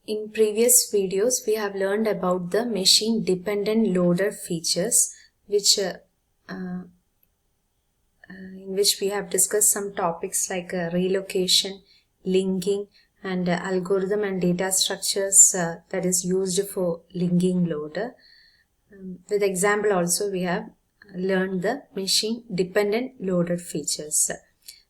In previous videos, we have learned about the machine-dependent loader features, in which we have discussed some topics like relocation, linking, and algorithm and data structures that is used for linking loader. With example also, we have learned the machine-dependent loader features.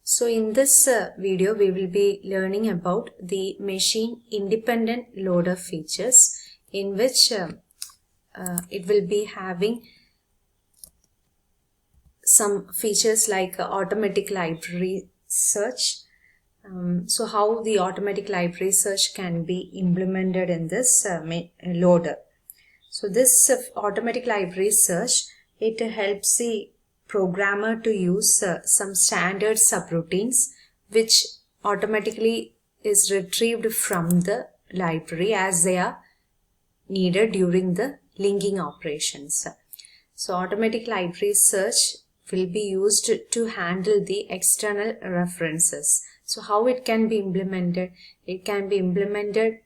So in this video, we will be learning about the machine-independent loader features, in which it will be having some features like automatic library search. So how the automatic library search can be implemented in this loader. So this automatic library search, it helps the programmer to use some standard subroutines which automatically is retrieved from the library as they are needed during the linking operations. So automatic library search will be used to handle the external references. So how it can be implemented? It can be implemented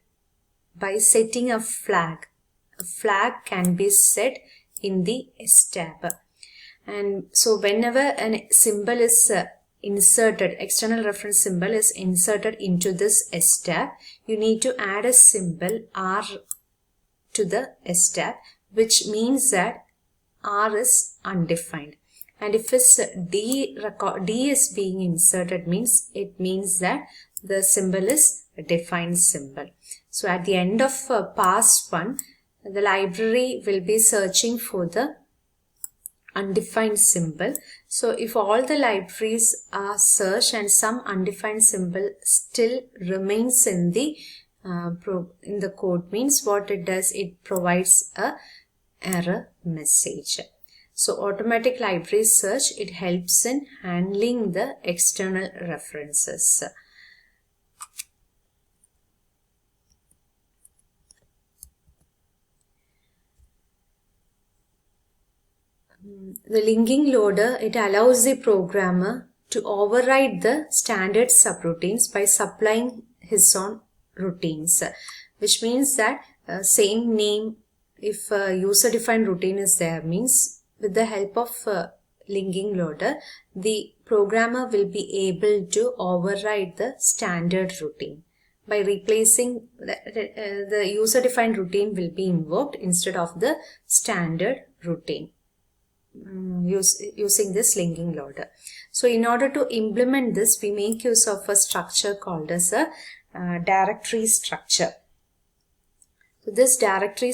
by setting a flag. A flag can be set in the STAB. And so whenever a symbol is inserted, external reference symbol is inserted into this STAB, you need to add a symbol R to the STAB, which means that R is undefined. And if it's D is being inserted, it means that the symbol is a defined symbol. So at the end of pass 1, the library will be searching for the undefined symbol. So if all the libraries are searched and some undefined symbol still remains in the code, means what it does, it provides a error message. So automatic library search, it helps in handling the external references. The linking loader, it allows the programmer to override the standard subroutines by supplying his own routines, which means that same name, if a user-defined routine is there, means with the help of linking loader, the programmer will be able to override the standard routine. By replacing the user-defined routine will be invoked instead of the standard routine. Using this linking loader. So in order to implement this, we make use of a structure called as a directory structure. So in this directory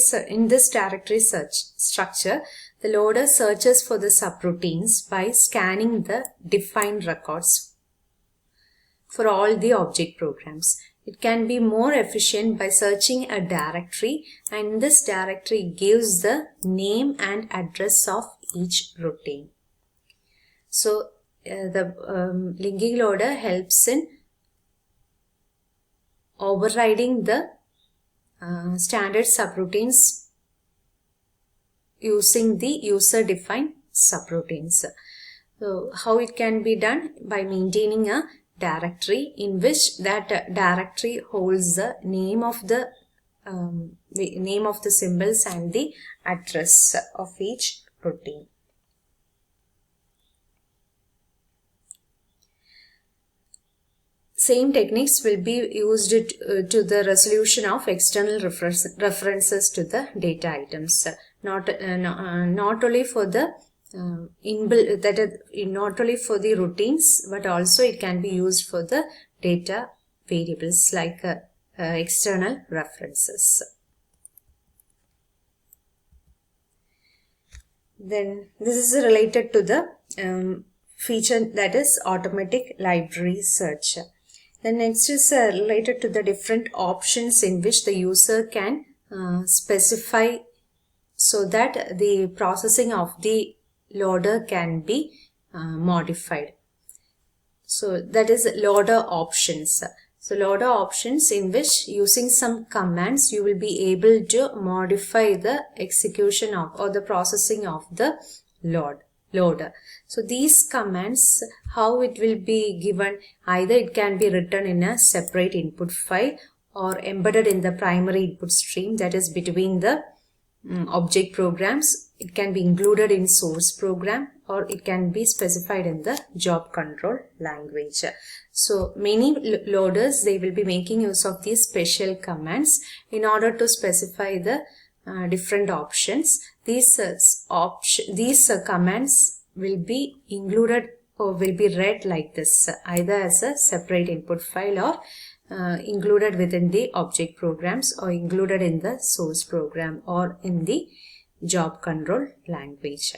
search structure, the loader searches for the subroutines by scanning the defined records for all the object programs. It can be more efficient by searching a directory, and this directory gives the name and address of each routine. So the linking loader helps in overriding the standard subroutines using the user-defined subroutines. So how it can be done? By maintaining a directory in which that directory holds the name of the symbols and the address of each routine. Same techniques will be used to the resolution of external references to the data items. Not only for the not only for the routines, but also it can be used for the data variables like external references. Then this is related to the feature that is automatic library search. Then next is related to the different options in which the user can specify so that the processing of the loader can be modified. So that is loader options. So loader options in which using some commands you will be able to modify the execution of or the processing of the loader. So these commands, how it will be given, either it can be written in a separate input file or embedded in the primary input stream, that is between the object programs. It can be included in source program, or it can be specified in the job control language. So many loaders, they will be making use of these special commands in order to specify the different options. These commands will be included or will be read like this, either as a separate input file or included within the object programs, or included in the source program, or in the job control language.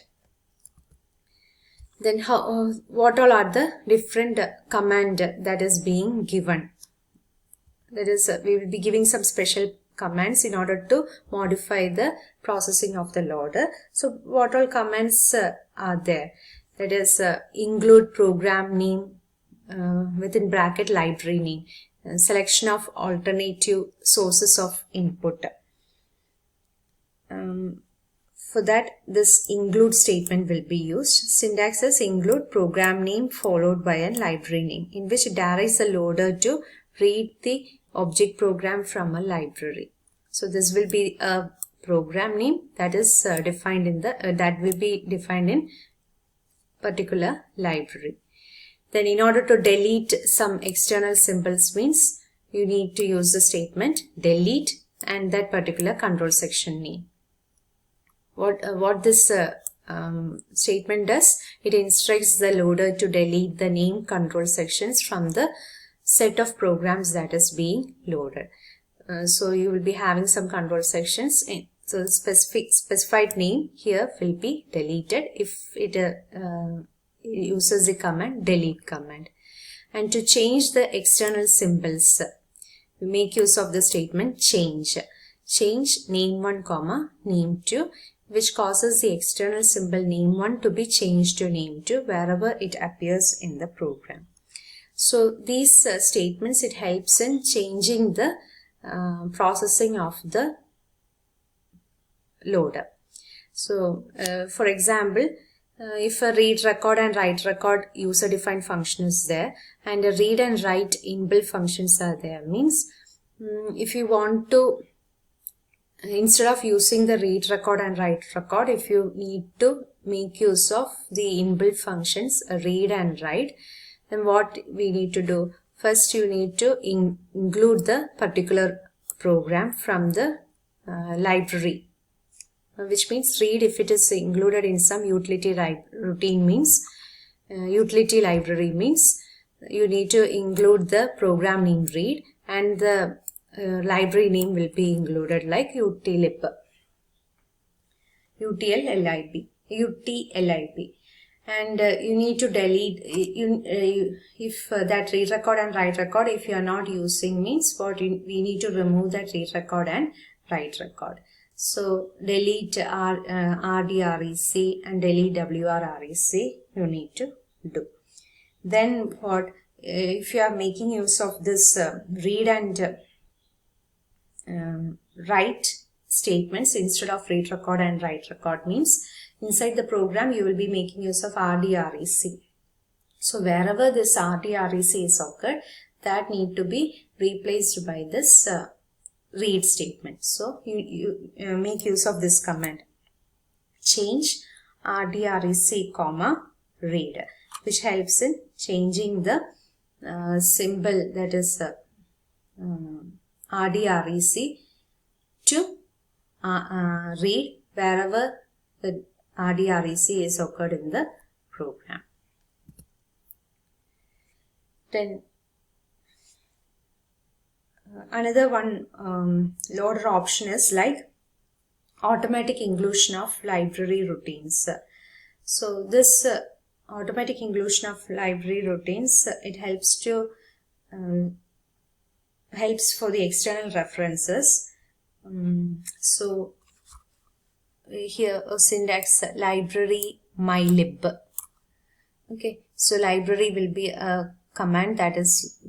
Then what all are the different command that is being given? That is, we will be giving some special commands in order to modify the processing of the loader. So what all commands are there? That is, include program name within bracket library name, selection of alternative sources of input. For that, this include statement will be used. Syntax is include program name followed by a library name, in which it directs the loader to read the object program from a library. So this will be a program name that is defined in the that will be defined in particular library. Then in order to delete some external symbols means you need to use the statement delete and that particular control section name. What this statement does, it instructs the loader to delete the name control sections from the set of programs that is being loaded. So you will be having some control sections. So specified name here will be deleted if it uses the command delete command. And to change the external symbols, we make use of the statement change. Change name1, name2, which causes the external symbol name1 to be changed to name2 wherever it appears in the program. So these statements, it helps in changing the processing of the loader. So for example, if a read record and write record user defined function is there and a read and write inbuilt functions are there, means if you want to, instead of using the read record and write record, if you need to make use of the inbuilt functions read and write, then what we need to do? First, you need to include the particular program from the library, which means read if it is included in some utility routine means, utility library means you need to include the program name read and the library name will be included like utlib, utlib. And you need to delete if that read record and write record, if you are not using means what we need to remove that read record and write record. So delete rdrec and delete wrrec you need to do. Then what if you are making use of this read and write statements instead of read record and write record, means inside the program you will be making use of rdrec. So wherever this rdrec is occurred, that need to be replaced by this read statement. So you make use of this command change rdrec, read, which helps in changing the symbol that is rdrec to read wherever the rdrec is occurred in the program. Then another one loader option is like automatic inclusion of library routines. So this automatic inclusion of library routines, it helps to helps for the external references. So here a syntax library mylib. Okay, so library will be a command that is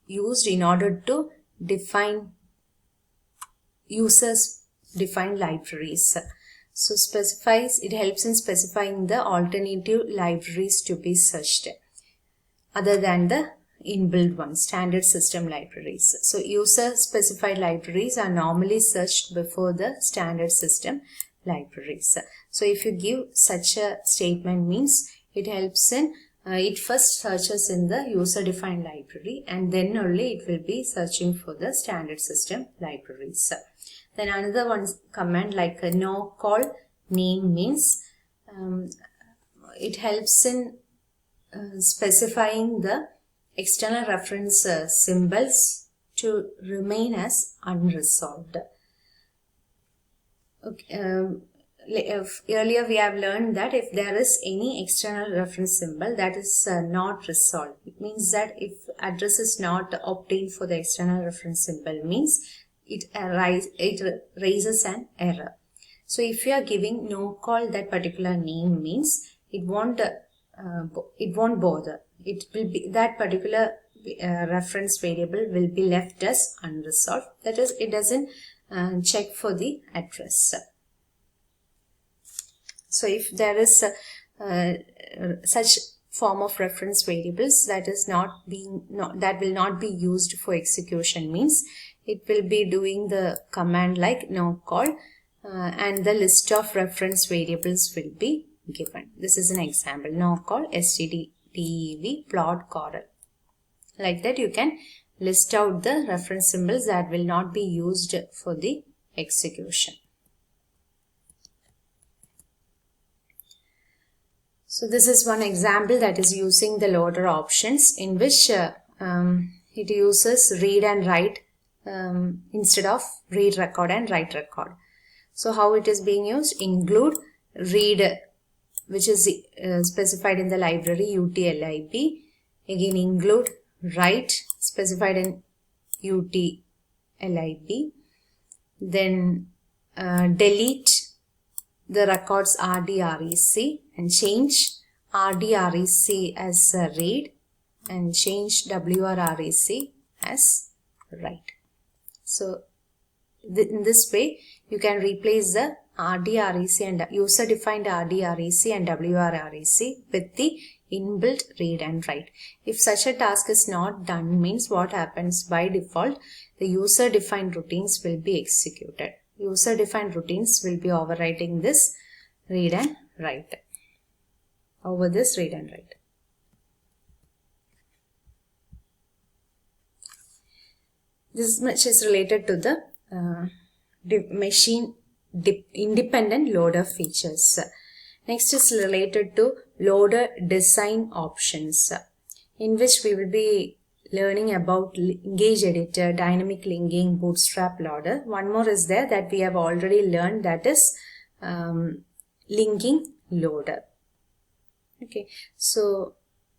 used in order to define users define libraries. So it helps in specifying the alternative libraries to be searched other than the inbuilt ones, standard system libraries. So user specified libraries are normally searched before the standard system libraries. So if you give such a statement, means it helps in it first searches in the user defined library and then only it will be searching for the standard system libraries. Then another one command like a no call name means it helps in specifying the external reference symbols to remain as unresolved. Okay, earlier we have learned that if there is any external reference symbol that is not resolved, it means that if address is not obtained for the external reference symbol, means it raises an error. So if you are giving no call that particular name, means it won't bother. It will be that particular reference variable will be left as unresolved. That is, it doesn't check for the address. So if there is such form of reference variables that is that will not be used for execution, means it will be doing the command like no call and the list of reference variables will be given. This is an example: no call std.dev plot coral. Like that you can list out the reference symbols that will not be used for the execution. So this is one example that is using the loader options, in which it uses read and write instead of read record and write record. So how it is being used? Include read, which is specified in the library utlib. Again include write, specified in utlib. Then delete the records rdrec and change rdrec as read and change wrrec as write. So in this way you can replace the rdrec and user defined rdrec and wrrec with the inbuilt read and write. If such a task is not done, means what happens? By default the user defined routines will be executed. User defined routines will be overwriting this read and write over this read and write. This much is related to the machine independent loader features. Next is related to loader design options, in which we will be learning about linkage editor, dynamic linking, bootstrap loader. One more is there that we have already learned, that is linking loader. Okay, so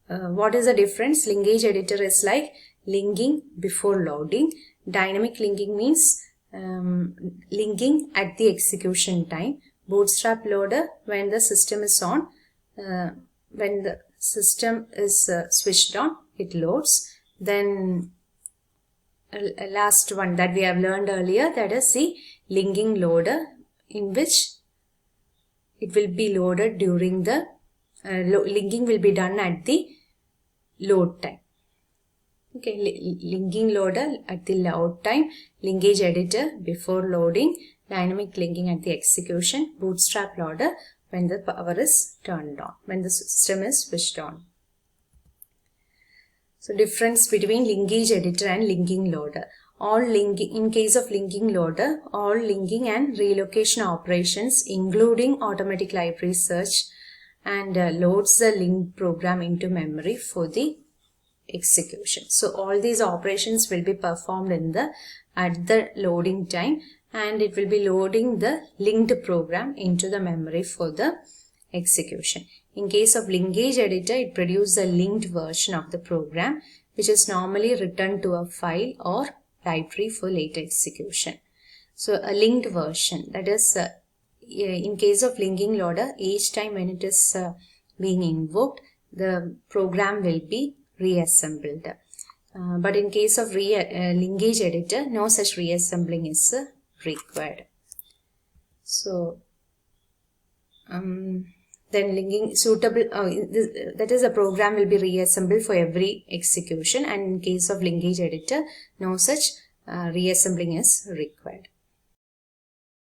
what is the difference? Linkage editor is like linking before loading. Dynamic linking means linking at the execution time. Bootstrap loader when the system is on, when the system is switched on, it loads. Then last one that we have learned earlier, that is the linking loader, in which it will be loaded during the linking will be done at the load time. Okay, linking loader at the load time, linkage editor before loading, dynamic linking at the execution, bootstrap loader when the power is turned on, when the system is switched on. So difference between linkage editor and linking loader. In case of linking loader, all linking and relocation operations, including automatic library search, and loads the linked program into memory for the execution. So all these operations will be performed at the loading time, and it will be loading the linked program into the memory for the execution. In case of linkage editor, it produces a linked version of the program, which is normally written to a file or library for later execution. So a linked version, that is in case of linking loader, each time when it is being invoked, the program will be reassembled. But in case of linkage editor, no such reassembling is required. So then linking suitable, that is, the program will be reassembled for every execution, and in case of linkage editor, no such reassembling is required.